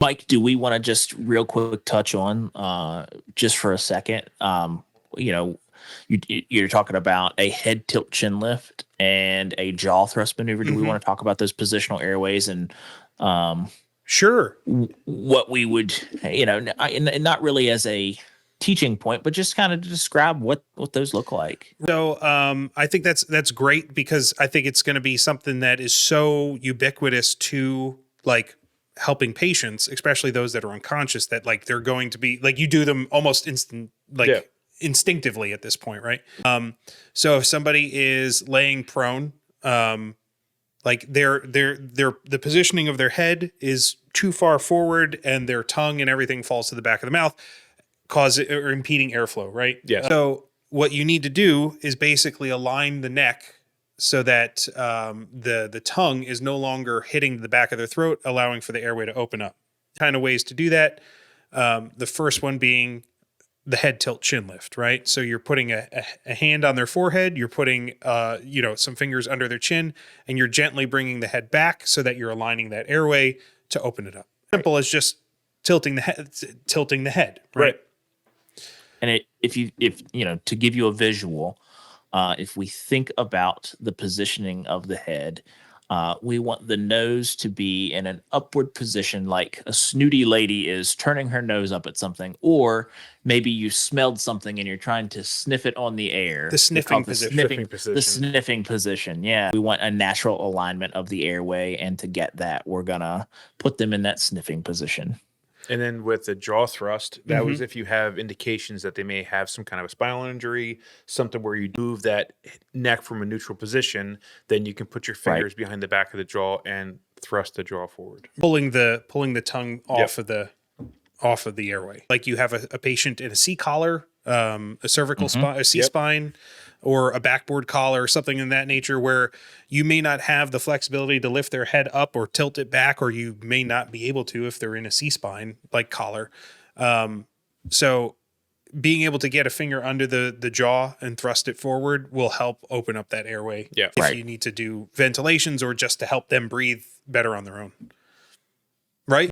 Mike, do we want to just real quick touch on just for a second? You know, you're talking about a head tilt chin lift and a jaw thrust maneuver. Do we Mm-hmm. want to talk about those positional airways and um, Sure. what we would, and not really as a teaching point, but just kind of to describe what those look like. So I think that's great because I think it's going to be something that is so ubiquitous to like helping patients, especially those that are unconscious, that like they're going to be like you do them almost instinctively at this point, right? So if somebody is laying prone, like the positioning of their head is too far forward and their tongue and everything falls to the back of the mouth, or impeding airflow, right? Yes. So what you need to do is basically align the neck so that the tongue is no longer hitting the back of their throat, allowing for the airway to open up. Kind of ways to do that. The first one being the head tilt chin lift, right? So you're putting a hand on their forehead, you're putting some fingers under their chin, and you're gently bringing the head back so that you're aligning that airway to open it up. Simple as just tilting the head, right? And if to give you a visual, if we think about the positioning of the head, we want the nose to be in an upward position, like a snooty lady is turning her nose up at something, or maybe you smelled something and you're trying to sniff it on the air. The sniffing position. The sniffing position. Yeah. We want a natural alignment of the airway, and to get that, we're gonna put them in that sniffing position. And then with the jaw thrust, that was if you have indications that they may have some kind of a spinal injury, something where you move that neck from a neutral position, then you can put your fingers behind the back of the jaw and thrust the jaw forward. Pulling the tongue off of the airway. Like you have a patient in a C collar, a cervical spine, a C spine, or a backboard collar or something in that nature, where you may not have the flexibility to lift their head up or tilt it back, or you may not be able to if they're in a C spine like collar. So being able to get a finger under the jaw and thrust it forward will help open up that airway. Yeah. If you need to do ventilations or just to help them breathe better on their own. Right?